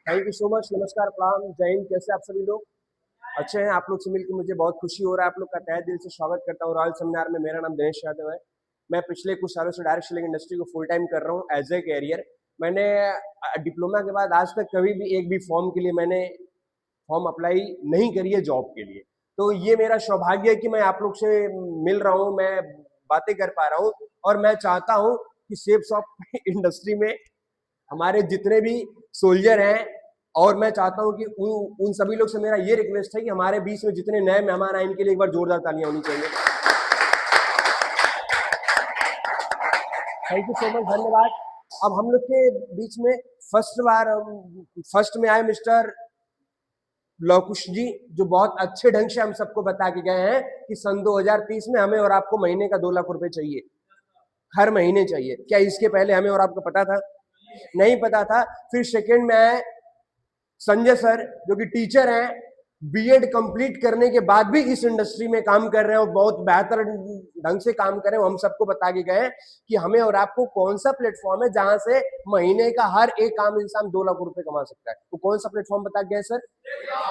Thank you so much. नमस्कार, प्रणाम, जय हिंद। कैसे आप सभी लोग? अच्छे हैं? आप लोग से मिलकर मुझे बहुत खुशी हो रहा है। आप लोग का तहे दिल से स्वागत करता हूँ रॉयल सेमिनार में। मेरा नाम दिनेश यादव है। मैं पिछले कुछ सालों से डायरेक्ट सेलिंग इंडस्ट्री को फुल टाइम कर रहा हूँ एज ए कैरियर। मैंने डिप्लोमा के बाद आज तक कभी भी एक भी फॉर्म के लिए मैंने फॉर्म अप्लाई नहीं करी है जॉब के लिए। तो ये मेरा सौभाग्य है कि मैं आप लोग से मिल रहा हूँ, मैं बातें कर पा रहा हूँ। और मैं चाहता हूँ कि सेफ शॉप इंडस्ट्री में हमारे जितने भी सोल्जर हैं, और मैं चाहता हूं कि उन सभी लोग से मेरा ये रिक्वेस्ट है कि हमारे बीच में जितने नए मेहमान आए इनके लिए एक बार जोरदार तालियां होनी चाहिए। थैंक यू सो मच, धन्यवाद। अब हम लोग के बीच में फर्स्ट में आए मिस्टर लौकुश जी, जो बहुत अच्छे ढंग से हम सबको बता के गए हैं कि सन 2030 में हमें और आपको महीने का 2 लाख रुपए चाहिए, हर महीने चाहिए। क्या इसके पहले हमें और आपको पता था? नहीं पता था। फिर सेकंड में आए संजय सर, जो कि टीचर हैं, बीएड कंप्लीट करने के बाद भी इस इंडस्ट्री में काम कर रहे हैं और बहुत बेहतर ढंग से काम कर रहे हैं। हम सबको बता के गए कि हमें और आपको कौन सा प्लेटफॉर्म है जहां से महीने का हर एक आम इंसान 2 लाख रुपए कमा सकता है। वो कौन सा प्लेटफॉर्म बता के गए सर?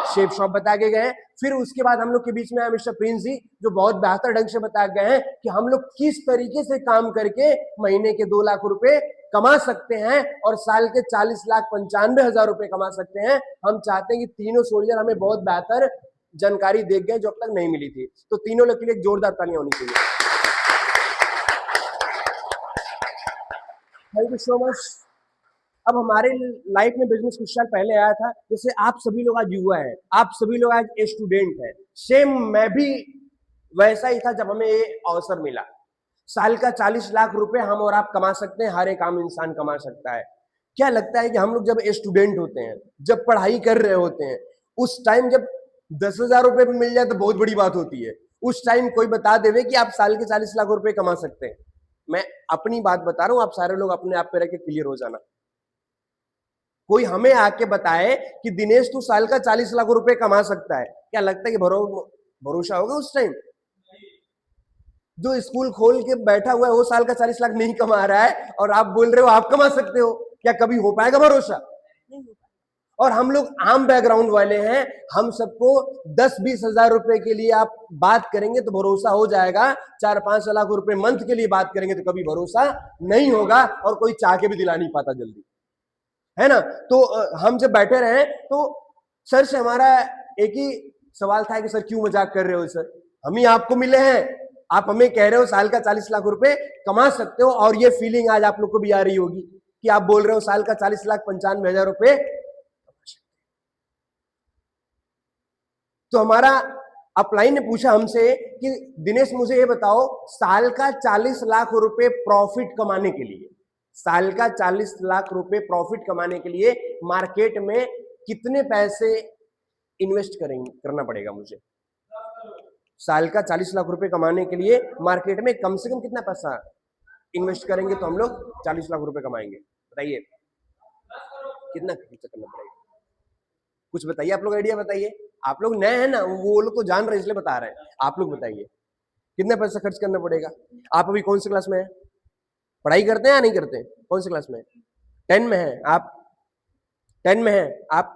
शेप शॉप बता के गए। फिर उसके बाद हम लोग के बीच में आया मिस्टर प्रिंस जी, जो बहुत बेहतर ढंग से बता गए हैं कि हम लोग किस तरीके से काम करके महीने के 2 लाख रुपए कमा सकते हैं और साल के 40,95,000 रुपए कमा सकते हैं। हम चाहते हैं कि तीनों सोल्जर हमें बहुत बेहतर जानकारी दे गए जो अब तक नहीं मिली थी। तो तीनों लोग के लिए जोरदार तालियां होनी चाहिए। Thank you so much. अब हमारे लाइफ में बिजनेस कुछ साल पहले आया था। जैसे आप सभी लोग आज युवा हैं, आप सभी लोग आज स्टूडेंट हैं, सेम मैं भी वैसा ही था जब हमें ये अवसर मिला। साल का 40 लाख रुपए हम और आप कमा सकते हैं, हर एक आम इंसान कमा सकता है। क्या लगता है कि हम लोग जब स्टूडेंट होते हैं, जब पढ़ाई कर रहे होते हैं, उस टाइम जब 10,000 रुपए भी मिल जाए तो बहुत बड़ी बात होती है। उस टाइम कोई बता देवे कि आप साल के 40 लाख रुपए कमा सकते हैं। मैं अपनी बात बता रहा हूं, आप सारे लोग अपने आप पे रह के क्लियर हो जाना। कोई हमें आके बताए कि दिनेश तू साल का 40 लाख रुपए कमा सकता है, क्या लगता है कि भरोसा होगा उस टाइम? जो स्कूल खोल के बैठा हुआ है वो साल का 40 लाख नहीं कमा रहा है और आप बोल रहे हो आप कमा सकते हो, क्या कभी हो पाएगा भरोसा? नहीं हो पाएगा। और हम लोग आम बैकग्राउंड वाले हैं, हम सबको 10-20 हजार रुपए के लिए आप बात करेंगे तो भरोसा हो जाएगा, 4-5 लाख रुपए मंथ के लिए बात करेंगे तो कभी भरोसा नहीं होगा और कोई चाह के भी दिला नहीं पाता जल्दी, है ना? तो हम जब बैठे रहे तो सर से हमारा एक ही सवाल था कि सर क्यों मजाक कर रहे हो सर, हम ही आपको मिले हैं, आप हमें कह रहे हो साल का 40 लाख रुपए कमा सकते हो, और ये फीलिंग आज आप लोग को भी आ रही होगी कि आप बोल रहे हो साल का 40,95,000 रुपए। तो हमारा अपलाइन ने पूछा हमसे कि दिनेश मुझे ये बताओ, साल का 40 लाख रुपए प्रॉफिट कमाने के लिए, साल का 40 लाख रुपए प्रॉफिट कमाने के लिए मार्केट में कितने पैसे इन्वेस्ट करेंगे, करना पड़ेगा मुझे? साल का 40 लाख रुपए कमाने के लिए मार्केट में कम से कम कितना पैसा इन्वेस्ट करेंगे तो हम लोग 40 लाख रुपए कमाएंगे? बताइए कितना खर्च करना पड़ेगा? कुछ बताइए, आप लोग आइडिया बताइए। आप लोग नए हैं ना, वो लोग तो जान रहे इसलिए बता रहे हैं। आप लोग बताइए कितना पैसा खर्च करना पड़ेगा? आप अभी कौन सी क्लास में है? पढ़ाई करते हैं या नहीं करते? कौन सी क्लास में? 10 में है आप? 10 में है आप?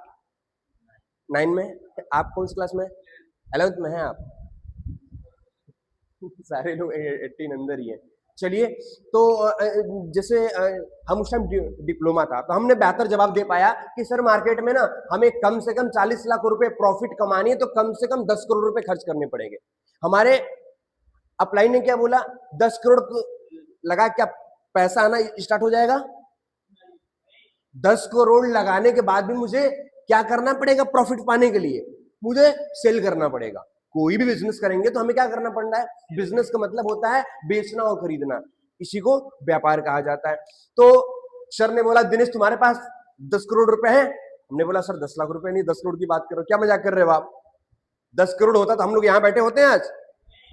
9 में है आप? कौन सी क्लास में? 11th में है आप? सारे लोग 18 अंदर ही है। चलिए, तो जैसे हम उस टाइम डिप्लोमा था तो हमने बेहतर जवाब दे पाया कि सर मार्केट में ना हमें कम से कम 40 लाख रुपए प्रॉफिट कमानी है तो कम से कम 10 करोड़ रुपए खर्च करने पड़ेंगे। हमारे अपलाइन ने क्या बोला, 10 करोड़ लगा क्या पैसा आना स्टार्ट हो जाएगा? 10 करोड़ लगाने के बाद भी मुझे क्या करना पड़ेगा? प्रॉफिट पाने के लिए मुझे सेल करना पड़ेगा। कोई भी बिजनेस करेंगे तो हमें क्या करना पड़ता है? बिजनेस का मतलब होता है बेचना और खरीदना, इसी को व्यापार कहा जाता है। तो सर ने बोला दिनेश तुम्हारे पास 10 करोड़ रुपए हैं। हमने बोला सर 10 लाख रुपए नहीं, 10 करोड़ की बात करो, क्या मजाक कर रहे हो आप? 10 करोड़ होता तो हम लोग यहाँ बैठे होते हैं? आज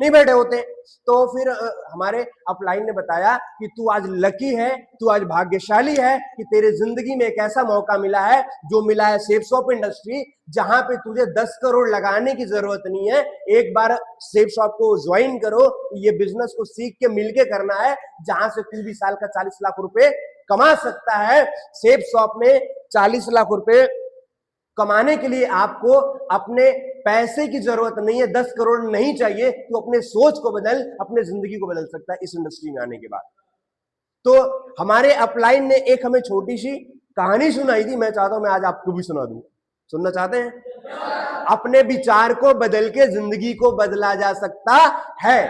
नहीं बैठे होते। तो फिर हमारे अपलाइन ने बताया कि तू आज लकी है, तू आज भाग्यशाली है कि तेरे जिंदगी में एक ऐसा मौका मिला है जो मिला है सेफ शॉप इंडस्ट्री, जहां पे तुझे 10 करोड़ लगाने की जरूरत नहीं है। एक बार सेफ शॉप को ज्वाइन करो, ये बिजनेस को सीख के मिलके करना है, जहां से तू भी साल का 40 लाख रुपए कमा सकता है। सेफ शॉप में 40 लाख रुपए कमाने के लिए आपको अपने पैसे की जरूरत नहीं है, 10 करोड़ नहीं चाहिए, तो अपने सोच को बदल, अपने जिंदगी को बदल सकता है इस इंडस्ट्री में आने के बाद। तो हमारे अपलाइन ने एक हमें छोटी सी कहानी सुनाई थी, मैं चाहता हूं मैं आज आपको भी सुना दूं। सुनना चाहते हैं? अपने विचार को बदल के जिंदगी को बदला जा सकता है।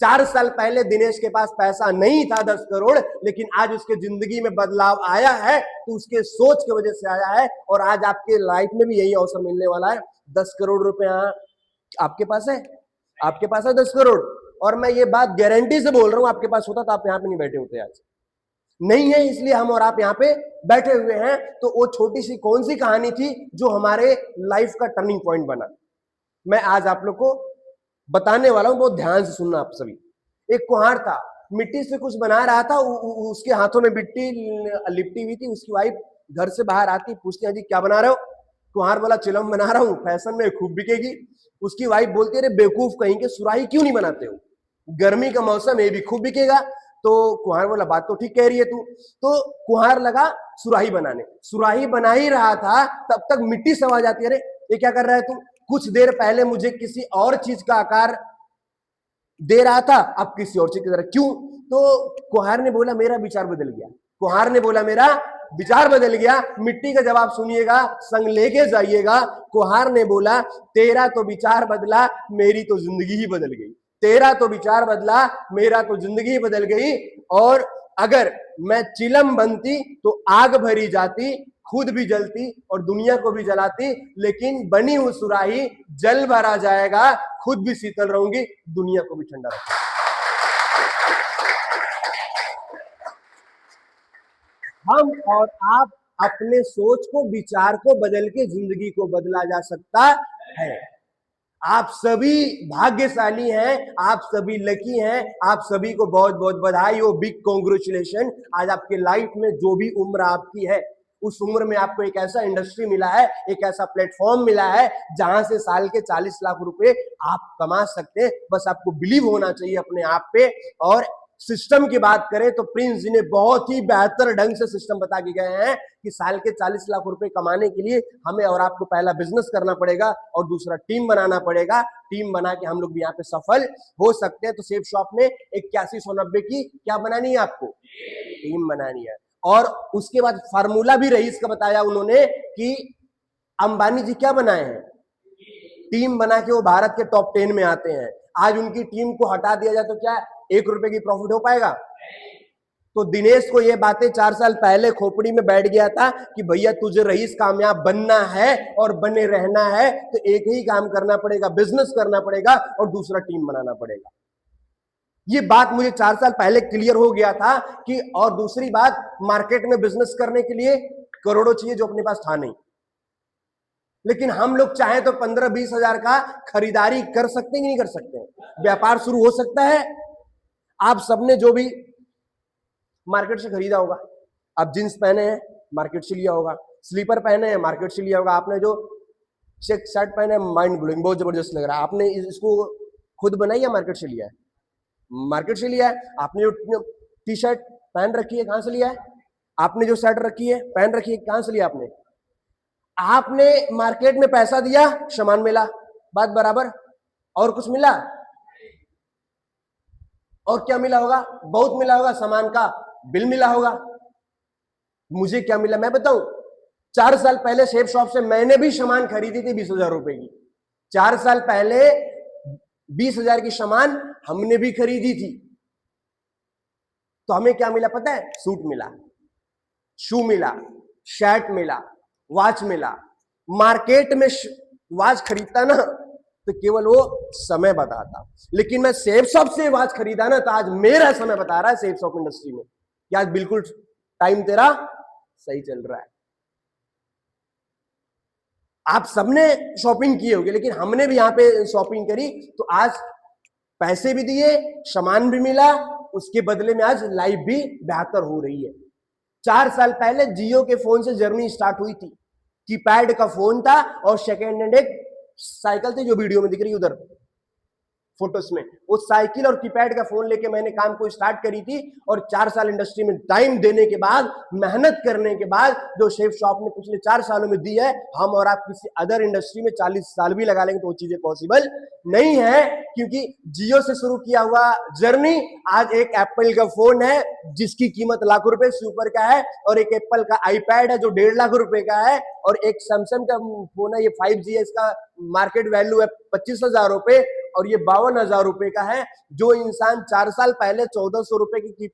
4 साल पहले दिनेश के पास पैसा नहीं था 10 करोड़, लेकिन आज उसके जिंदगी में बदलाव आया है, तो उसके सोच की वजह से आया है। और आज आपके लाइफ में भी यही अवसर मिलने वाला है। 10 करोड़ रुपया आपके पास है, आपके पास है 10 करोड़। और मैं ये बात गारंटी से बोल रहा हूं, आपके पास होता तो आप यहां पे नहीं बैठे होते। आज नहीं है, इसलिए हम और आप यहां पे बैठे हुए हैं। तो वो छोटी सी कौन सी कहानी थी जो हमारे लाइफ का टर्निंग पॉइंट बना, मैं आज आप लोग को बताने वाला हूं। बहुत ध्यान से सुनना आप सभी। एक कुम्हार था, मिट्टी से कुछ बना रहा था। उसके हाथों में मिट्टी लिपटी हुई थी। उसकी वाइफ घर से बाहर आती, पूछती, जी क्या बना रहे हो? कुम्हार बोला, चिलम बना रहा हूं, फैशन में खूब बिकेगी। उसकी वाइफ बोलती, अरे बेवकूफ कहीं के, सुराही क्यों नहीं बनाते हो? गर्मी का मौसम है, भी खूब बिकेगा। तो कुम्हार बोला, बात तो ठीक कह रही है तू। तो कुम्हार लगा सुराही बनाने। सुराही बना ही रहा था, तब तक मिट्टी सब आ जाती है। अरे ये क्या कर रहा है तू? कुछ देर पहले मुझे किसी और चीज का आकार दे रहा था, अब किसी और चीज की तरह क्यों? तो कुम्हार ने बोला, मेरा विचार बदल गया। कुम्हार ने बोला, मेरा विचार बदल गया। मिट्टी का जवाब सुनिएगा, संग लेके जाइएगा। कुम्हार ने बोला, तेरा तो विचार बदला, मेरी तो जिंदगी ही बदल गई। तेरा तो विचार बदला, मेरा तो जिंदगी बदल गई। और अगर मैं चिलम बनती तो आग भरी जाती, खुद भी जलती और दुनिया को भी जलाती। लेकिन बनी हुई सुराही जल भरा जाएगा, खुद भी शीतल रहूंगी, दुनिया को भी ठंडा रखूंगी। हम और आप अपने सोच को, विचार को बदल के जिंदगी को बदला जा सकता है। आप सभी भाग्यशाली हैं, आप सभी लकी हैं। आप सभी को बहुत बहुत बधाई हो, बिग कॉन्ग्रेचुलेशन। आज आपके लाइफ में जो भी उम्र आपकी है, उस उम्र में आपको एक ऐसा इंडस्ट्री मिला है, एक ऐसा प्लेटफॉर्म मिला है, जहां से साल के 40 लाख रुपए आप कमा सकते हैं। बस आपको बिलीव होना चाहिए अपने आप पे। और सिस्टम की बात करें तो प्रिंस जी ने बहुत ही बेहतर ढंग से सिस्टम बता के गए हैं कि साल के 40 लाख रुपए कमाने के लिए हमें और आपको पहला बिजनेस करना पड़ेगा और दूसरा टीम बनाना पड़ेगा। टीम बना के हम लोग भी यहाँ पे सफल हो सकते हैं। तो सेफ शॉप में 8190 की क्या बनानी है आपको? टीम बनानी है। और उसके बाद फार्मूला भी रईस का बताया उन्होंने कि अंबानी जी क्या बनाए हैं? टीम बना के वो भारत के टॉप 10 में आते हैं। आज उनकी टीम को हटा दिया जाए तो क्या 1 रुपए की प्रॉफिट हो पाएगा? तो दिनेश को ये बातें 4 साल पहले खोपड़ी में बैठ गया था कि भैया तुझे रईस कामयाब बनना है और बने रहना है, तो एक ही काम करना पड़ेगा, बिजनेस करना पड़ेगा और दूसरा टीम बनाना पड़ेगा। ये बात मुझे 4 साल पहले क्लियर हो गया था कि, और दूसरी बात, मार्केट में बिजनेस करने के लिए करोड़ों चाहिए जो अपने पास था नहीं। लेकिन हम लोग चाहे तो 15-20 हजार का खरीदारी कर सकते हैं कि नहीं कर सकते हैं? व्यापार शुरू हो सकता है। आप सबने जो भी मार्केट से खरीदा होगा, आप जींस पहने हैं मार्केट से लिया होगा, स्लीपर पहने हैं मार्केट से लिया होगा, आपने जो चेक शर्ट पहने हैं माइंड ब्लोइंग, बहुत जबरदस्त लग रहा है, आपने इसको खुद बनाई या मार्केट से लिया है? मार्केट से लिया है। आपने जो टी शर्ट पहन रखी है कहां से लिया है? आपने जो शर्ट रखी है पहन रखी है कहां से लिया आपने? आपने मार्केट में पैसा दिया, सामान मिला, बात बराबर। और कुछ मिला? और क्या मिला होगा? बहुत मिला होगा, सामान का बिल मिला होगा। मुझे क्या मिला मैं बताऊं? 4 साल पहले सेफ शॉप से मैंने भी सामान खरीदी थी 20,000 रुपए की। 4 साल पहले 20,000 की सामान हमने भी खरीदी थी। तो हमें क्या मिला पता है? सूट मिला, शू मिला, शर्ट मिला, वॉच मिला। मार्केट में वॉच खरीदता ना तो केवल वो समय बताता, लेकिन मैं सेफ शॉप से वॉच खरीदा ना तो आज मेरा समय बता रहा है सेफ शॉप इंडस्ट्री में कि आज बिल्कुल टाइम तेरा सही चल रहा है। आप सबने शॉपिंग की होगी, लेकिन हमने भी यहां पे शॉपिंग करी तो आज पैसे भी दिए, सामान भी मिला, उसके बदले में आज लाइफ भी बेहतर हो रही है। 4 साल पहले जियो के फोन से जर्नी स्टार्ट हुई थी। कीपैड का फोन था और सेकेंड हैंड एक साइकिल थी जो वीडियो में दिख रही उधर। फोटोस में। वो साइकिल और कीपैड का फोन लेके मैंने काम को स्टार्ट करी थी, और 4 साल इंडस्ट्री में टाइम देने के बाद, मेहनत करने के बाद जो शेफ शॉप ने पिछले 4 सालों में दी है, हम और आप किसी अदर इंडस्ट्री में 40 साल भी लगा लेंगे तो वो चीजें पॉसिबल नहीं है। क्योंकि जियो से शुरू किया हुआ जर्नी आज एक एप्पल का फोन है जिसकी कीमत लाखों रुपए से ऊपर का है, और एक एप्पल का आईपैड है जो 1.5 लाख रुपए का है, और एक सैमसंग का फोन है, ये 5G है, इसका मार्केट वैल्यू है 25,000 रुपए, और ये 52,000 रुपए का है। जो इंसान 4 साल पहले 1,400 रुपए की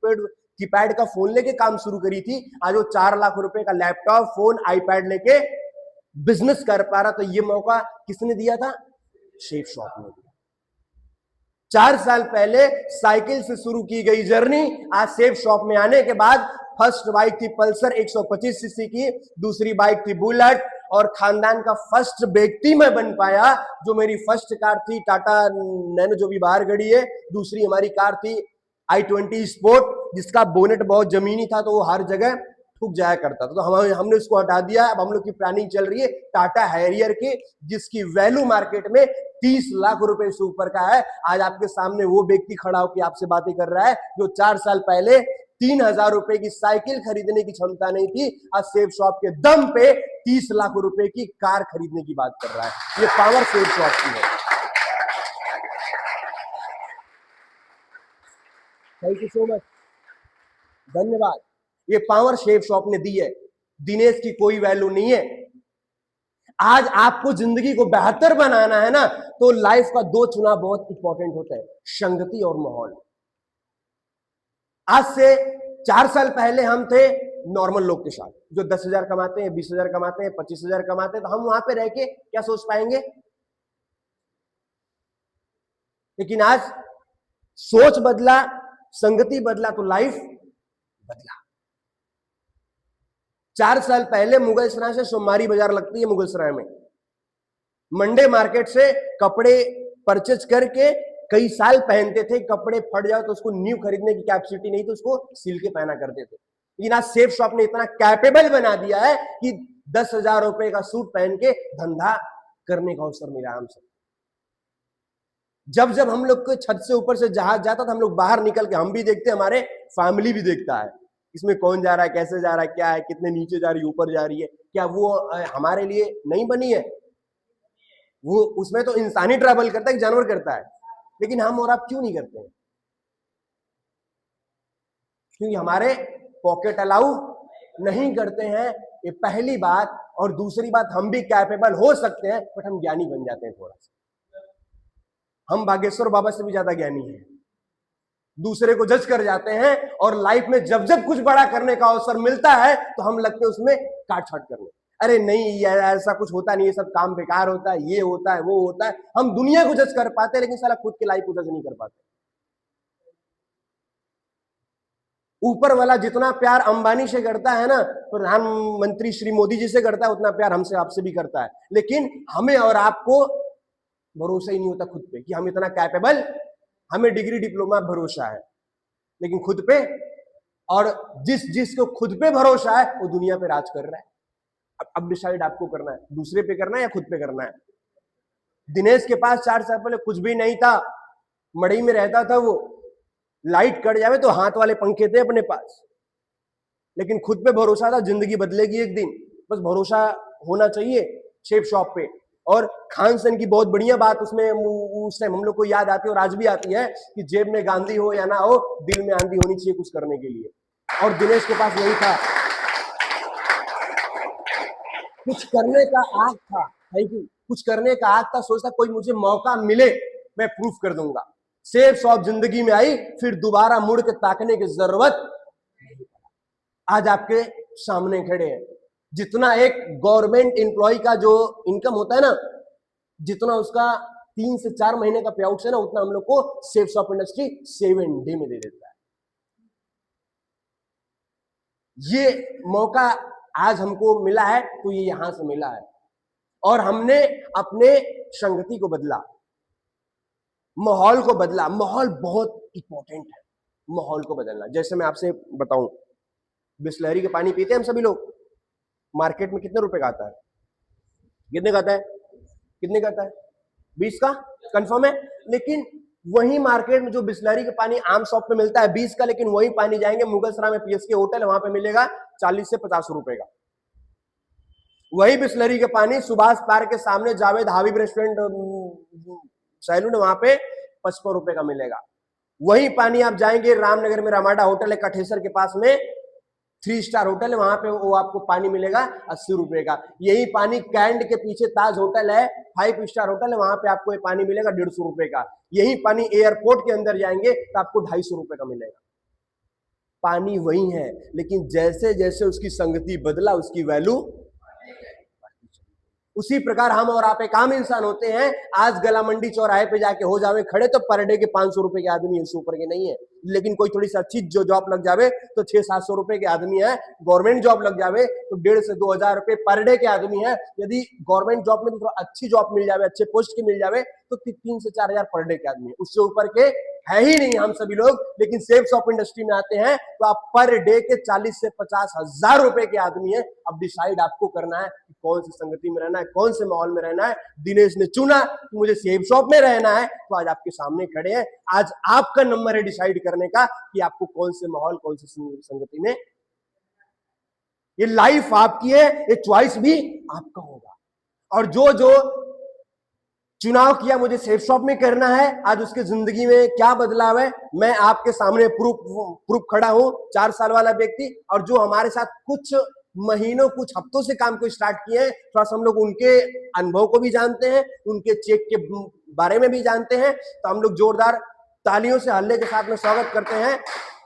कीपैड का फोन लेके काम शुरू करी थी, आज वो 4 लाख रुपए का लैपटॉप, फोन, आईपैड लेके बिजनेस कर पा रहा। तो ये मौका किसने दिया था? शेफ शॉप ने दिया। 4 साल पहले साइकिल से शुरू की गई जर्नी आज शेफ शॉप में आने के बाद, फर्स्ट बाइक थी पल्सर 125 सीसी की, दूसरी बाइक थी बुलेट, और खानदान का फर्स्ट व्यक्ति मैं बन पाया। जो मेरी फर्स्ट कार थी टाटा नैनो जो भी बाहर गड़ी है, दूसरी हमारी कार थी i20 स्पोर्ट जिसका बोनेट बहुत जमीनी था तो वो हर जगह ठुक जाया करता था, तो हमने उसको हटा दिया। अब हम लोग की प्लानिंग चल रही है टाटा हैरियर की, जिसकी वैल्यू मार्केट में 30 लाख रुपए से ऊपर का है। आज आपके सामने वो व्यक्ति खड़ा होकर आपसे बातें कर रहा है जो 4 साल पहले 3,000 रुपए की साइकिल खरीदने की क्षमता नहीं थी, आज शेफ शॉप के दम पे 30 लाख रुपए की कार खरीदने की बात कर रहा है। ये पावर शेफ शॉप की है। थैंक यू सो मच, धन्यवाद। ये पावर शेफ शॉप ने दी है, दिनेश की कोई वैल्यू नहीं है। आज आपको जिंदगी को बेहतर बनाना है ना, तो लाइफ का 2 चुनाव बहुत इंपॉर्टेंट होता है, संगति और माहौल। आज से 4 साल पहले हम थे नॉर्मल लोग के साथ जो 10,000 कमाते हैं, 20,000 कमाते हैं, 25,000 कमाते हैं, तो हम वहां पे रह के क्या सोच पाएंगे? लेकिन आज सोच बदला, संगति बदला, तो लाइफ बदला। 4 साल पहले मुगलसराय से सोमवारी बाजार लगती है, मुगलसराय में मंडे मार्केट से कपड़े परचेज करके कई साल पहनते थे। कपड़े फट जाओ तो उसको न्यू खरीदने की कैपेसिटी नहीं, तो उसको सिल के पहना करते थे। लेकिन आज शेफ शॉप ने इतना कैपेबल बना दिया है कि 10,000 रुपए का सूट पहन के धंधा करने का अवसर मिला हम सब। जब जब हम लोग को छत से ऊपर से जहाज जाता था, हम लोग बाहर निकल के हम भी देखते, हमारे फैमिली भी देखता है इसमें कौन जा रहा है, कैसे जा रहा है, क्या है, कितने नीचे जा रही है, ऊपर जा रही है। क्या वो हमारे लिए नहीं बनी है? वो उसमें तो इंसानी ट्रैवल करता है, जानवर करता है, लेकिन हम और आप क्यों नहीं करते हैं? क्योंकि हमारे पॉकेट अलाउ नहीं करते हैं, ये पहली बात। और दूसरी बात, हम भी कैपेबल हो सकते हैं बट हम ज्ञानी बन जाते हैं थोड़ा सा। हम बागेश्वर बाबा से भी ज्यादा ज्ञानी हैं, दूसरे को जज कर जाते हैं, और लाइफ में जब जब कुछ बड़ा करने का अवसर मिलता है तो हम लगते हैं उसमें काट छाट करने। अरे नहीं यार, ऐसा कुछ होता नहीं, ये सब काम बेकार होता है, ये होता है, वो होता है। हम दुनिया को जज कर पाते हैं लेकिन साला खुद की लाइफ को जज नहीं कर पाते। ऊपर वाला जितना प्यार अंबानी से करता है ना, प्रधानमंत्री श्री मोदी जी से करता है, उतना प्यार हमसे आपसे भी करता है। लेकिन हमें और आपको भरोसा ही नहीं होता खुद पे कि हम इतना कैपेबल। हमें डिग्री डिप्लोमा भरोसा है लेकिन खुद पे, और जिसको खुद पे भरोसा है वो दुनिया पे राज कर रहा है। अब डिसाइड आपको करना है, दूसरे पे करना है या खुद पे करना है। दिनेश के पास 4 साल पहले कुछ भी नहीं था, मड़ई में रहता था वो, लाइट कट जावे तो हाथ वाले पंखे थे अपने पास, लेकिन खुद पे भरोसा था। जिंदगी बदलेगी एक दिन, बस भरोसा होना चाहिए शेफ शॉप पे। और खान सेन की बहुत बढ़िया बात उसमें उस टाइम हम लोग को याद आती है और आज भी आती है कि जेब में गांधी हो या ना हो, दिल में आंधी होनी चाहिए कुछ करने के लिए, और दिनेश के पास यही था, कुछ करने का आग था। Thank you. कुछ करने का आग था, सोचता कोई मुझे मौका मिले मैं प्रूफ कर दूंगा। शेफ शॉप जिंदगी में आई, फिर दोबारा मुड़ के ताकने की जरूरत नहीं। आज आपके सामने खड़े हैं। जितना एक गवर्नमेंट एम्प्लॉय का जो इनकम होता है ना, जितना उसका 3 से 4 महीने का पे आउट है ना, उतना हम लोग को शेफ शॉप इंडस्ट्री 7 डे में दे देता है। ये मौका आज हमको मिला है तो ये यहां से मिला है, और हमने अपने संगति को बदला, माहौल को बदला। माहौल बहुत इंपॉर्टेंट है, माहौल को बदलना। जैसे मैं आपसे बताऊं, बिस्लरी के पानी पीते हैं हम सभी लोग, मार्केट में कितने रुपए का आता है? कितने का आता है? कितने का आता है? 20 का कंफर्म है। लेकिन वही मार्केट में जो बिस्लरी का पानी आम शॉप पे मिलता है 20 का, लेकिन वही पानी जाएंगे मुगलसराय में पीएसके होटल है, वहां पे मिलेगा 40 से 50 रुपए का। वही बिस्लरी का पानी सुभाष पार्क के सामने जावेद हाबिब रेस्टोरेंट सैलून है, वहां पे 55 रुपए का मिलेगा। वही पानी आप जाएंगे रामनगर में रामाडा होटल है कठेसर के पास में, 3 स्टार होटल है, वहां पे वो आपको पानी मिलेगा 80 रुपए का। यही पानी कैंड के पीछे ताज होटल है, 5 स्टार होटल है, वहां पे आपको ये पानी मिलेगा 150 रुपए का। यही पानी एयरपोर्ट के अंदर जाएंगे तो आपको 250 रुपए का मिलेगा। पानी वही है, लेकिन जैसे जैसे उसकी संगति बदला उसकी वैल्यू, उसी प्रकार हम और आप एक आम इंसान होते हैं। आज गला मंडी चौराहे पे जाके हो जावे खड़े तो पर डे के 500 रुपए के आदमी है, इससे ऊपर के नहीं है। लेकिन कोई थोड़ी सी अच्छी जो जॉब लग जावे तो 600-700 रुपए के आदमी है। गवर्नमेंट जॉब लग जावे तो 1,500 से 2,000 रुपए पर डे के आदमी है। यदि गवर्नमेंट जॉब में भी थोड़ा अच्छी जॉब मिल जावे, अच्छे पोस्ट की मिल जावे तो 3 से 4,000 पर डे के आदमी है। उससे ऊपर के है ही नहीं हम सभी लोग। लेकिन सेफ शॉप इंडस्ट्री में आते हैं तो आप पर डे के 40 से 50,000 रुपए के आदमी है। अब डिसाइड आपको करना है कि कौन सी संगति में रहना है, कौन से माहौल में रहना है। दिनेश ने चुना कि मुझे सेफ शॉप में रहना है, तो आज आपके सामने खड़े हैं। आज आपका नंबर है डिसाइड करने का कि आपको कौन से माहौल, कौन सी संगति में। ये लाइफ आपकी है, ये चॉइस भी आपका होगा। और जो जो चुनाव किया मुझे सेफ शॉप में करना है, आज उसके जिंदगी में क्या बदलाव है, मैं आपके सामने प्रूफ खड़ा हूं। 4 साल वाला व्यक्ति, और जो हमारे साथ कुछ महीनों, कुछ हफ्तों से काम को स्टार्ट किए हैं, थोड़ा सा हम लोग उनके अनुभव को भी जानते हैं, उनके चेक के बारे में भी जानते हैं। तो हम लोग जोरदार तालियों से हल्ले के साथ में स्वागत करते हैं।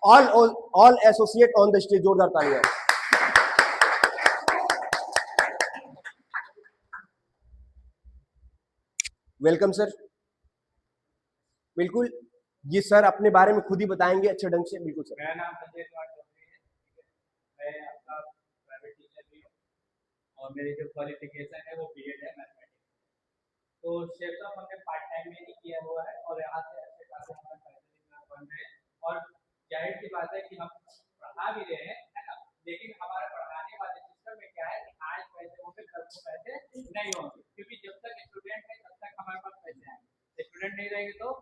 All associate on the stage, जोरदार तालियां। Welcome sir. बिल्कुल, ये सर अपने बारे में खुद ही बताएंगे अच्छे ढंग से। बिल्कुल सर। मेरा नाम संजय कुमार चौधरी है। मैं आपका प्राइवेट टीचर भी हूँ और मेरी जो क्वालिफिकेशन है वो बीएड है मैथमेटिक्स। तो शेप ऑफ हमने पार्ट टाइम में ही किया हुआ है और यहाँ से अच्छे खासे हमारे पैसे बन रहे हैं। और जाहिर सी बात है कि हम पढ़ा भी रहे हैं, है ना। लेकिन हमारे पढ़ाने वाले सिस्टम में क्या है कि आज पैसे होंगे कल को पैसे नहीं होंगे, क्योंकि जब तक स्टूडेंट है तब तक हमारे पास पैसे आएंगे। स्टूडेंट नहीं रहेंगे तो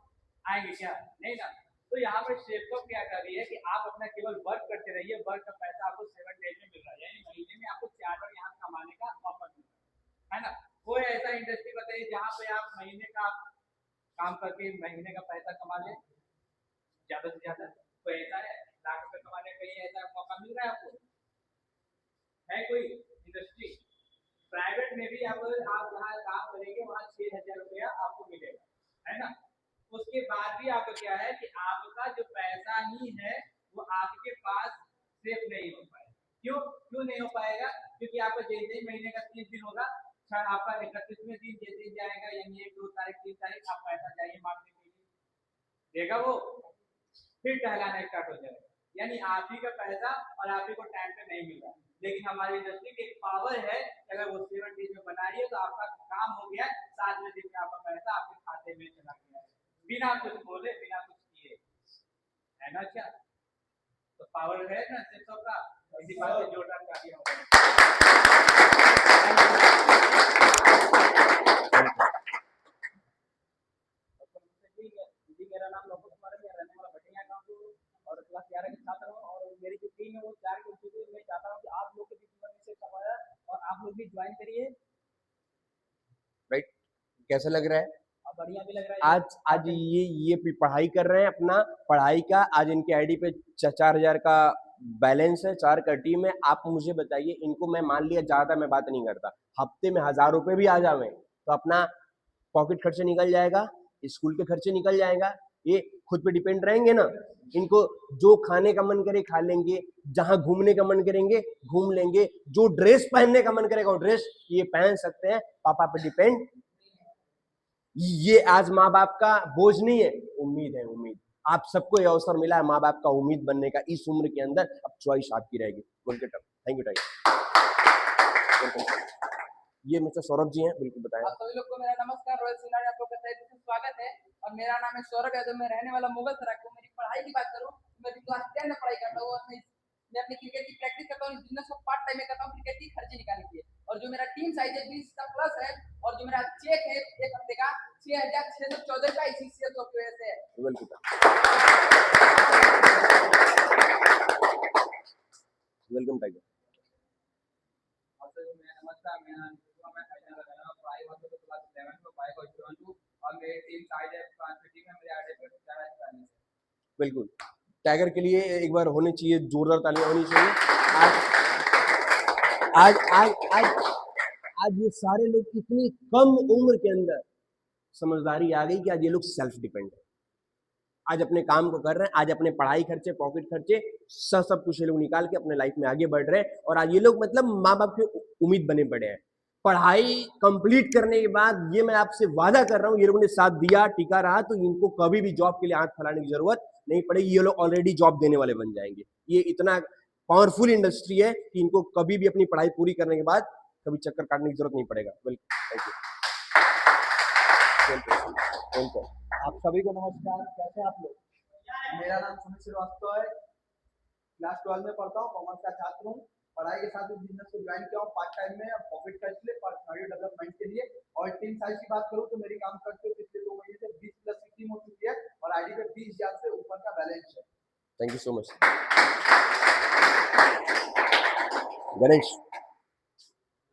आएंगे क्या? नहीं ना। तो यहाँ पर शेपअप क्या कर रही है कि आप अपना केवल वर्क करते रहिए, वर्क का पैसा आपको 7 डेज में मिल रहा है, यानी महीने में आपको 4 बार यहाँ कमाने का ऑफर मिल रहा है ना। कोई ऐसा इंडस्ट्री बताइए जहाँ पे आप महीने का काम करके महीने का पैसा कमा ले ज्यादा से ज्यादा। कोई ऐसा है लाख रुपए कमाने का कहीं ऐसा मौका मिल रहा है आपको? है कोई इंडस्ट्री? प्राइवेट में भी आप जहाँ काम करेंगे वहाँ 6,000 रुपया आपको मिलेगा, है ना। उसके बाद भी आपका क्या है कि आपका जो पैसा ही है वो आपके पास सेफ नहीं हो पाएगा। क्यों नहीं हो पाएगा? क्योंकि आपका जैसे ही महीने का 30 दिन होगा, आपका 31वें दिन जैसे जाएगा, यानी 1, 2 तारीख 3 तारीख आप पैसा चाहिए मांगने के लिए, देगा वो, फिर टहलाना स्टार्ट हो जाएगा। यानी आप ही का पैसा और आप ही को टाइम पे नहीं मिल रहा। लेकिन हमारी इंडस्ट्री की एक पावर है कि अगर वो 7 डेज में बना रही है तो आपका काम हो गया, 7वें दिन में आपका पैसा आपके खाते में चला गया है, बिना कुछ बोले, बिना कुछ किए, है ना। क्या तो पावर है ना सिर्फ का। इसी बात से जोरदार तालियां हो। जी, मेरा नाम लोकेश कुमार है, रहने वाला भटिया गांव और क्लास 11 के छात्र हूं। और मेरी जो टीम है वो 4 की होती है। मैं चाहता हूं कि आप लोग के जीवन में से कमाया और आप लोग भी ज्वाइन करिए। राइट, कैसा लग रहा है? बढ़िया भी लग रहा है। आज ये पढ़ाई कर रहे हैं, अपना पढ़ाई का आज इनके आईडी पे 4,000 का बैलेंस है, 4 का टीम है। आप मुझे बताइए, इनको मैं मान लिया ज्यादा मैं बात नहीं करता, हफ्ते में 1,000 रुपए भी आ जावे तो अपना पॉकेट खर्चे निकल जाएगा, स्कूल के खर्चे निकल जाएगा, ये खुद पे डिपेंड रहेंगे ना। इनको जो खाने का मन करे खा लेंगे, जहां घूमने का मन करेंगे घूम लेंगे, जो ड्रेस पहनने का मन करेगा वो ड्रेस ये पहन सकते हैं, पापा पे डिपेंड। ये आज माँ बाप का बोझ नहीं है, उम्मीद है, उम्मीद। आप सबको ये अवसर मिला है माँ बाप का उम्मीद बनने का इस उम्र के अंदर। अब चॉइस आपकी रहेगी। Thank you. ये मिस्टर सौरभ जी हैं, बिल्कुल बताएं। आप सभी लोग को मेरा नमस्कार। रॉयल सिनारी आपको स्वागत है। और मेरा नाम है सौरभ यादव, मैं रहने वाला मुगलसराय को। मेरी पढ़ाई की बात करूं, मैं क्लास 10 में पढ़ाई करता हूँ और मैं अपनी क्रिकेट की प्रैक्टिस करता हूँ, बिजनेस को पार्ट टाइम में करता हूँ, क्रिकेट की खर्चे निकालने के लिए। और जो मेरा टीम साइज है 20 का प्लस है, और जो मेरा चेक है एक हफ्ते का 6614 का इसी सॉफ्टवेयर से है। Welcome tiger. नमस्कार, मेरा नाम मैं पढ़ाई वाले तो क्लास 11 में पढ़ाई कर रहा हूँ और मेरी टीम साइड है टीम में मेरे आईडी पे चला करने से। बिल्कुल, टाइगर के लिए एक बार होनी चाहिए, जोरदार तालियां होनी चाहिए। आज आज आज आज ये सारे लोग इतनी कम उम्र के अंदर समझदारी आ गई कि आज ये लोग सेल्फ डिपेंड है, आज अपने काम को कर रहे हैं, आज अपने पढ़ाई खर्चे, पॉकेट खर्चे सब कुछ ये लोग निकाल के अपने लाइफ में आगे बढ़ रहे हैं। और आज ये लोग मतलब माँ बाप के उम्मीद बने पड़े हैं। पढ़ाई कंप्लीट करने के बाद ये मैं आपसे वादा कर रहा हूँ, ये लोगों ने साथ दिया, टिका रहा, तो इनको कभी भी जॉब के लिए हाथ फैलाने की जरूरत नहीं पड़ेगी। ये लोग ऑलरेडी जॉब देने वाले बन जाएंगे। ये इतना पावरफुल इंडस्ट्री है कि इनको कभी भी अपनी पढ़ाई पूरी करने के बाद कभी चक्कर काटने की जरूरत नहीं पड़ेगा। Thank you. आप सभी को नमस्कार, कैसे हैं आप लोग? मेरा नाम सुमित श्रीवास्तव है, क्लास 12 में पढ़ता हूँ, कॉमर्स का छात्र हूँ। पढ़ाई के साथ इस बिजनेस को ज्वाइन किया हूँ पार्ट टाइम में, प्रॉफिट खर्च लिए, पर्सनालिटी डेवलपमेंट के लिए। और टीम साइज की बात करूँ तो मेरी काम करते हुए पिछले 2 महीने से 20 प्लस की टीम हो चुकी है और आईडी पे 20,000 से ऊपर का बैलेंस है। Thank you so much. Ganesh.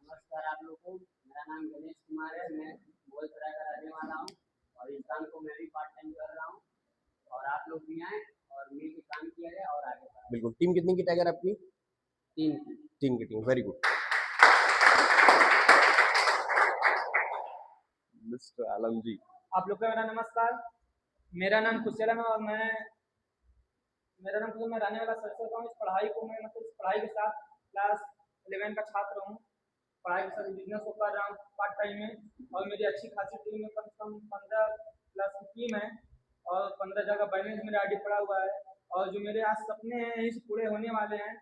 नमस्कार आप लोगों को, मेरा नाम गणेश कुमार है, मैं मुगलसराय का रहने वाला हूँ और इस काम को मैं भी पार्ट टाइम कर रहा हूँ और आप लोग भी आए और मिल के काम किया जाए और आगे बढ़ाएं। बिल्कुल। टीम कितनी की टाइगर आपकी? 3 की टीम, वेरी गुड। मिस्टर आलम जी। आप लोग का मेरा नमस्कार, मेरा नाम खुशेला है और मैं रहने वाला सरसों का हूँ। इस पढ़ाई को मैं मतलब इस पढ़ाई के साथ क्लास 11 का छात्र हूँ, पढ़ाई के साथ बिजनेस को कर रहा हूँ पार्ट टाइम में और मेरी अच्छी खासी टीम में कम से कम 15 प्लस की टीम है और 15 जगह बैलेंस मेरे आईडी पड़ा हुआ है और जो मेरे आज सपने हैं यही से पूरे होने वाले हैं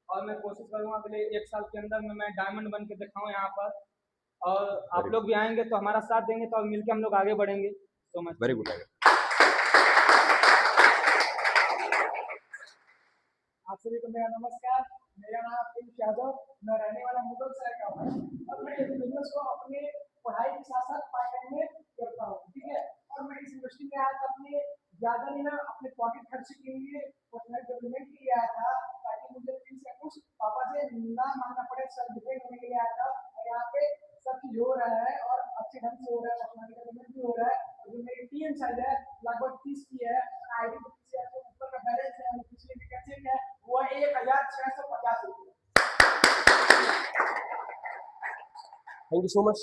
और मैं कोशिश करूँगा अगले 1 साल के अंदर में मैं डायमंड बन के दिखाऊँ यहाँ पर और आप लोग भी आएंगे तो हमारा साथ देंगे तो मिलकर हम लोग आगे बढ़ेंगे। So much. Very good. आप सभी को मेरा नमस्कार, मेरा नाम प्रिंस यादव, मैं रहने वाला मुगलसराय का हूँ और मैं इस बिजनेस को अपने पढ़ाई के साथ साथ पार्ट टाइम में करता हूँ, ठीक है। और मैं इस इंडस्ट्री में आया था अपने ज्यादा नहीं ना अपने पॉकेट खर्चे के लिए, पर्सनल डेवलपमेंट के लिए आया था ताकि मुझे फीस या कुछ पापा से ना मांगना पड़े, सेल्फ डिपेंड होने के लिए आया था। और यहाँ पे सब चीज हो रहा है और अच्छे ढंग से हो रहा है, पर्सनल डेवलपमेंट भी हो रहा है। और जो मेरी टीम साइज है लगभग 30 की है, आईडी पे 30,000 से ऊपर का बैलेंस है, पिछले भी कैसे है वो 1,650 रुपये। Thank you so much.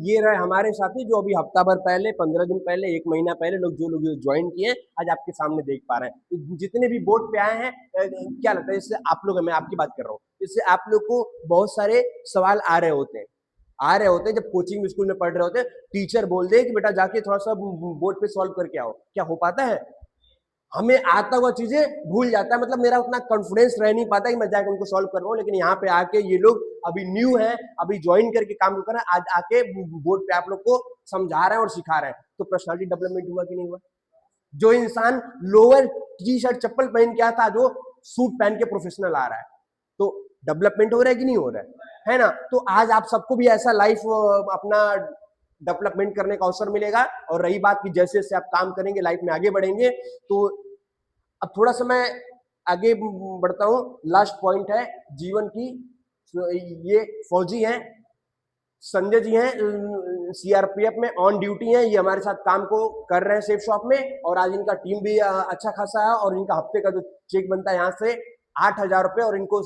ये रहे हमारे साथी जो अभी हफ्ता भर पहले, 15 दिन पहले, 1 महीना पहले जो लोग ज्वाइन किए आज आपके सामने देख पा रहे हैं। तो जितने भी बोर्ड पे आए हैं, क्या लगता है इससे आप लोग, मैं आपकी बात कर रहा हूँ, इससे आप लोग को बहुत सारे सवाल आ रहे होते हैं जब कोचिंग स्कूल में पढ़ रहे होते हैं, टीचर बोल दे कि बेटा जाके थोड़ा सा बोर्ड पे सॉल्व करके आओ, क्या हो पाता है? हमें आता हुआ चीजें भूल जाता है, मतलब मेरा उतना कॉन्फिडेंस रह नहीं पाता कि मैं जाकर उनको सॉल्व कर रहा हूँ। लेकिन यहाँ पे आके ये लोग अभी न्यू है, अभी ज्वाइन करके काम कर रहे हैं, आज आके बोर्ड पे आप लोग को समझा रहे हैं और सिखा रहे हैं। तो पर्सनालिटी डेवलपमेंट हुआ कि नहीं हुआ? जो इंसान लोअर टी शर्ट चप्पल पहन के आता, जो सूट पहन के प्रोफेशनल आ रहा है, तो डेवलपमेंट हो रहा है कि नहीं हो रहा है ना? तो आज आप सबको भी ऐसा लाइफ अपना डेवलपमेंट करने का अवसर मिलेगा। और रही बात कि जैसे जैसे आप काम करेंगे, लाइफ में आगे बढ़ेंगे, तो अब थोड़ा सा मैं आगे बढ़ता हूँ। लास्ट पॉइंट है जीवन की। ये फौजी हैं, संजय जी हैं, सीआरपीएफ में ऑन ड्यूटी हैं, ये हमारे साथ काम को कर रहे हैं सेफ शॉप में। और आज इनका टीम भी अच्छा खासा है और इनका हफ्ते का जो चेक बनता है यहाँ से 8,000 रुपये और इनको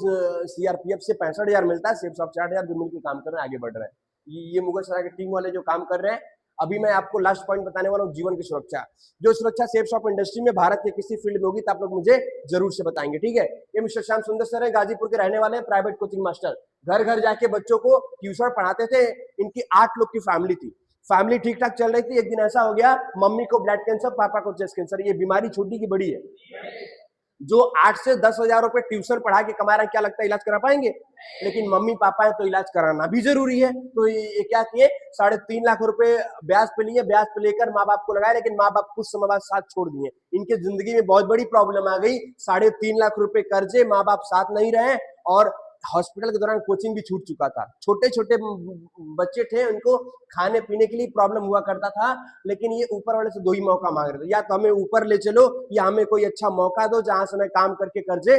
सीआरपीएफ से 65,000 मिलता है, सेफ शॉप 60,000, जो मिलकर काम कर रहे हैं, आगे बढ़ रहे हैं। ये मुगलसराय की टीम वाले जो काम कर रहे हैं। अभी मैं आपको लास्ट पॉइंट बताने वाला हूँ, जीवन की सुरक्षा। जो सुरक्षा सेफ शॉप इंडस्ट्री में भारत के किसी फील्ड में होगी तो आप लोग मुझे जरूर से बताएंगे, ठीक है। ये मिस्टर श्याम सुंदर सर है, गाजीपुर के रहने वाले हैं, प्राइवेट कोचिंग मास्टर। घर घर जाके बच्चों को ट्यूशन पढ़ाते थे। इनकी 8 लोग की फैमिली थी, फैमिली ठीक ठाक चल रही थी। एक दिन ऐसा हो गया, मम्मी को ब्लड कैंसर, पापा को चेस्ट कैंसर। ये बीमारी छोटी की बड़ी है। जो 8 से 10,000 रुपए ट्यूशन पढ़ा के कमा रहे हैं, क्या लगता है इलाज करा पाएंगे? लेकिन मम्मी पापा है तो इलाज कराना भी जरूरी है। तो ये क्या किए, 3.5 लाख रुपए ब्याज पे लिए, ब्याज पे लेकर माँ बाप को लगाए, लेकिन माँ बाप कुछ समय बाद साथ छोड़ दिए। इनके जिंदगी में बहुत बड़ी प्रॉब्लम आ गई, 3.5 लाख रुपए कर्जे, माँ बाप साथ नहीं रहे और हॉस्पिटल के दौरान कोचिंग भी छूट चुका था। छोटे छोटे बच्चे थे, उनको खाने पीने के लिए प्रॉब्लम हुआ करता था, लेकिन ये ऊपर वाले से दो ही मौका मांग रहे थे, या तो हमें ऊपर ले चलो या हमें कोई अच्छा मौका दो जहां से मैं काम करके कर्जे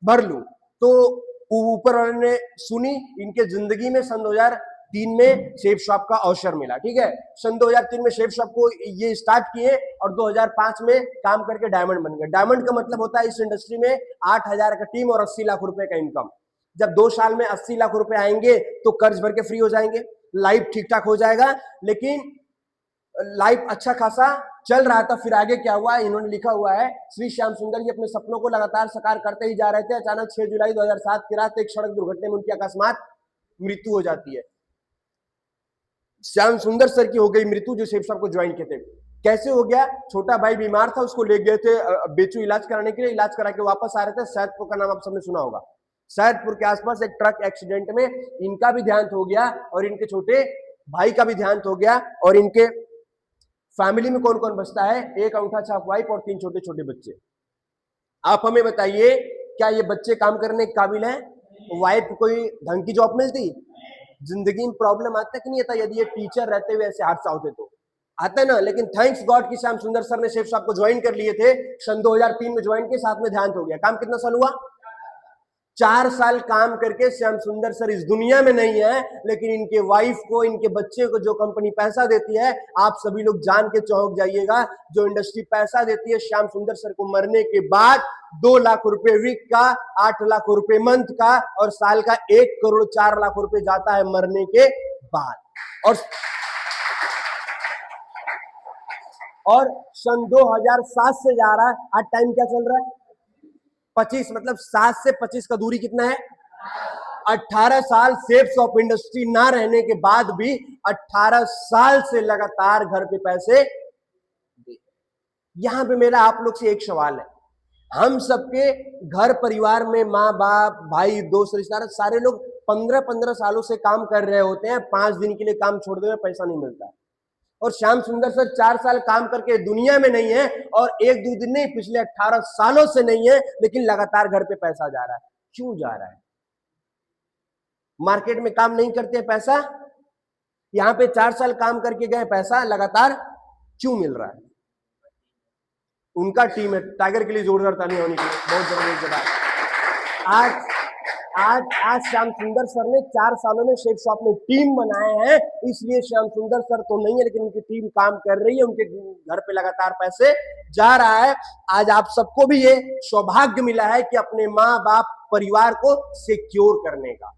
भर लूं। तो ऊपर वाले ने सुनी, इनके जिंदगी में सन 2003 में शेप शॉप का अवसर मिला। ठीक है, सन 2003 में शेप शॉप को ये स्टार्ट किए और 2005 में काम करके डायमंड बन गए। डायमंड का मतलब होता है इस इंडस्ट्री में 8,000 का टीम और 80 लाख रुपए का इनकम। जब 2 साल में 80 लाख रुपए आएंगे तो कर्ज भर के फ्री हो जाएंगे, लाइफ ठीक ठाक हो जाएगा। लेकिन लाइफ अच्छा खासा चल रहा था। फिर आगे क्या हुआ, इन्होंने लिखा हुआ है, श्री श्याम सुंदर जी अपने सपनों को लगातार साकार करते ही जा रहे थे। अचानक 6 जुलाई 2007 की रात एक सड़क दुर्घटना में उनकी अकस्मात मृत्यु हो जाती है। श्याम सुंदर सर की हो गई मृत्यु, जो शेप शॉप को ज्वाइन किए थे। कैसे हो गया, छोटा भाई बीमार था, उसको ले गए थे बेचू इलाज कराने के लिए। इलाज करा के वापस आ रहे थे, सैदपुर का नाम आप सबने सुना होगा। सैदपुर के आसपास एक ट्रक एक्सीडेंट में इनका भी देहांत हो गया और इनके छोटे भाई का भी देहांत हो गया। और इनके फैमिली में कौन कौन बचता है, एक अंगूठा छाप वाइफ और 3 छोटे छोटे बच्चे। आप हमें बताइए, क्या ये बच्चे काम करने के काबिल हैं? वाइफ कोई ढंग की जॉब मिलती? जिंदगी में प्रॉब्लम आता कि नहीं आता? यदि ये टीचर रहते हुए ऐसे हादसा होते तो आता ना। लेकिन थैंक्स गॉड कि श्याम सुंदर सर ने शेफ साहब को ज्वाइन कर लिए थे। सन 2003 में ज्वाइन के साथ में ध्यान हो गया। काम कितना साल हुआ? 4 साल काम करके श्याम सुंदर सर इस दुनिया में नहीं है, लेकिन इनके वाइफ को, इनके बच्चे को जो कंपनी पैसा देती है, आप सभी लोग जान के चौंक जाइएगा। जो इंडस्ट्री पैसा देती है श्याम सुंदर सर को मरने के बाद 2 लाख रुपए वीक का, 8 लाख रुपए मंथ का और साल का 1 करोड़ 4 लाख रुपए जाता है मरने के बाद। और सन 2007 से जा रहा है। आज टाइम क्या चल रहा है? 25, मतलब 7 से 25 का दूरी कितना है? 18 साल शेप्स ऑफ इंडस्ट्री ना रहने के बाद भी 18 साल से लगातार घर पे पैसे। यहां पे मेरा आप लोग से एक सवाल है, हम सबके घर परिवार में माँ बाप भाई दोस्त रिश्तेदार सारे लोग 15-15 सालों से काम कर रहे होते हैं। 5 दिन के लिए काम छोड़ दे, पैसा नहीं मिलता। और श्याम सुंदर सर 4 साल काम करके दुनिया में नहीं है और 1-2 दिन नहीं, पिछले 18 सालों से नहीं है, लेकिन लगातार घर पे पैसा जा रहा है। क्यों जा रहा है? मार्केट में काम नहीं करते पैसा, यहां पे 4 साल काम करके गए, पैसा लगातार क्यों मिल रहा है? उनका टीम है, टाइगर के लिए जोरदार ताली होनी चाहिए, बहुत जबरदस्त जगह। आज श्याम सुंदर सर ने 4 सालों में शेप शॉप में टीम बनाए हैं, इसलिए श्याम सुंदर सर तो नहीं है, लेकिन उनकी टीम काम कर रही है, उनके घर पे लगातार पैसे जा रहा है। आज आप सबको भी ये सौभाग्य मिला है कि अपने माँ बाप परिवार को सिक्योर करने का।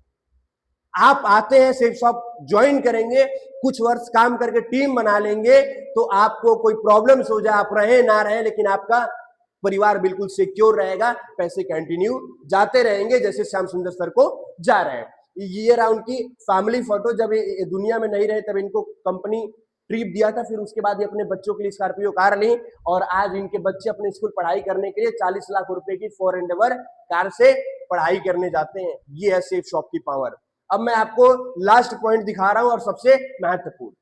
आप आते हैं, शेप शॉप ज्वाइन करेंगे, कुछ वर्ष काम करके टीम बना लेंगे, तो आपको कोई प्रॉब्लम हो जाए, आप रहे ना रहे, लेकिन आपका परिवार बिल्कुल सिक्योर रहेगा, पैसे कंटिन्यू जाते रहेंगे जैसे श्याम सुंदर सर को जा रहे हैं। ये रहा उनकी फैमिली फोटो। जब ये दुनिया में नहीं रहे तब इनको कंपनी ट्रिप दिया था, फिर उसके बाद ये अपने बच्चों के लिए स्कॉर्पियो कार ली और आज इनके बच्चे अपने स्कूल पढ़ाई करने के लिए 40 लाख रुपए की 4 एंडेवर कार से पढ़ाई करने जाते हैं। ये है शेप शॉप की पावर। अब मैं आपको लास्ट पॉइंट दिखा रहा हूं और सबसे महत्वपूर्ण,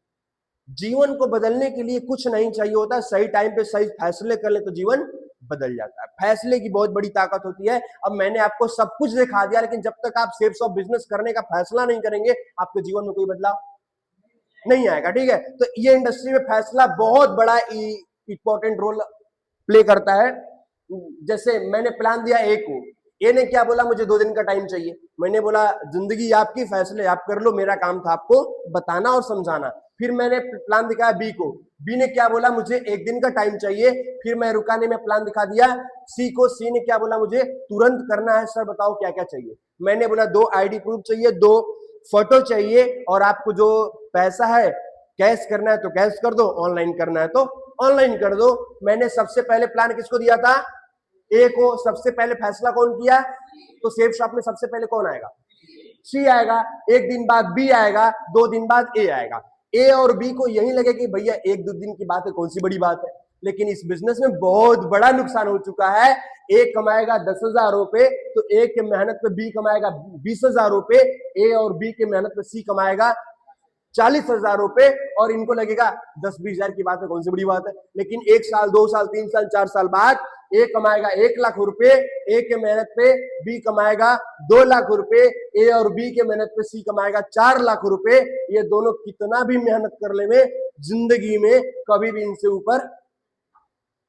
जीवन को बदलने के लिए कुछ नहीं चाहिए होता, सही टाइम पे सही फैसले कर ले तो जीवन बदल जाता है। फैसले की बहुत बड़ी ताकत होती है। अब मैंने आपको सब कुछ दिखा दिया, लेकिन जब तक आप शेप्स ऑफ बिजनेस करने का फैसला नहीं करेंगे, आपके जीवन में कोई बदलाव नहीं आएगा। ठीक है, तो ये इंडस्ट्री में फैसला बहुत बड़ा इंपॉर्टेंट रोल प्ले करता है। जैसे मैंने प्लान दिया ए को, ए ने क्या बोला, मुझे 2 दिन का टाइम चाहिए। मैंने बोला जिंदगी आपकी, फैसले आप कर लो, मेरा काम था आपको बताना और समझाना। फिर मैंने प्लान दिखाया बी को, बी ने क्या बोला, मुझे 1 दिन का टाइम चाहिए। फिर मैं रुकाने में प्लान दिखा दिया सी को, सी ने क्या बोला, मुझे तुरंत करना है, सर बताओ क्या क्या चाहिए। मैंने बोला 2 आईडी प्रूफ चाहिए, 2 फोटो चाहिए और आपको जो पैसा है कैश करना है तो कैश कर दो, ऑनलाइन करना है तो ऑनलाइन कर दो। मैंने सबसे पहले प्लान किसको दिया था? ए को। सबसे पहले फैसला कौन किया? तो शेप शॉप में सबसे पहले कौन आएगा? सी आएगा। 1 दिन बाद बी आएगा, 2 दिन बाद ए आएगा। ए और बी को यही लगे कि भैया 1-2 दिन की बात है, कौन सी बड़ी बात है, लेकिन इस बिजनेस में बहुत बड़ा नुकसान हो चुका है। ए कमाएगा 10,000 रुपए तो ए के मेहनत पे बी कमाएगा 20,000 रुपए, ए और बी के मेहनत पे सी कमाएगा 40,000 रुपए, और इनको लगेगा 10-20 हजार की बात है, कौन सी बड़ी बात है। लेकिन 1 साल 2 साल 3 साल 4 साल बाद ए कमाएगा 1 लाख रुपए, ए के मेहनत पे, बी कमाएगा 2 लाख रुपए, ए और बी के मेहनत पे सी कमाएगा 4 लाख रुपए। ये दोनों कितना भी मेहनत कर ले में जिंदगी में कभी भी इनसे ऊपर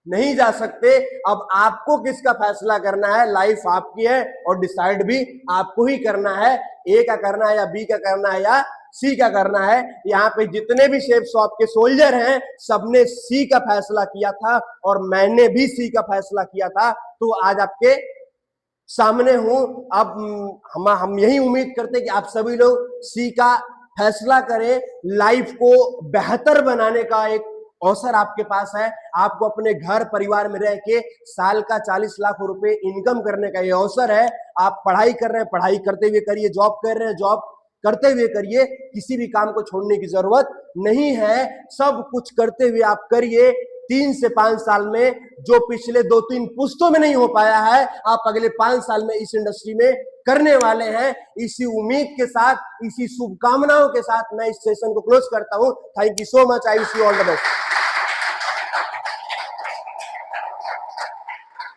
नहीं जा सकते। अब आपको किसका फैसला करना है, लाइफ आपकी है और डिसाइड भी आपको ही करना है, ए का करना है या बी का करना है या सी का करना है। यहाँ पे जितने भी शेफ शॉप के सोल्जर हैं सबने सी का फैसला किया था और मैंने भी सी का फैसला किया था, तो आज आपके सामने हूं। अब हम यही उम्मीद करते हैं कि आप सभी लोग सी का फैसला करें। लाइफ को बेहतर बनाने का एक अवसर आपके पास है। आपको अपने घर परिवार में रह के साल का 40 लाख रुपए इनकम करने का ये अवसर है। आप पढ़ाई कर रहे हैं, पढ़ाई करते हुए करिए, जॉब कर रहे हैं, जॉब करते हुए करिए, किसी भी काम को छोड़ने की जरूरत नहीं है। सब कुछ करते हुए आप करिए। 3 से 5 साल में जो पिछले 2-3 पुश्तों में नहीं हो पाया है, आप अगले 5 साल में इस इंडस्ट्री में करने वाले हैं। इसी उम्मीद के साथ, इसी शुभकामनाओं के साथ मैं इस सेशन को क्लोज करता हूं। Thank you so much. I wish you all the best.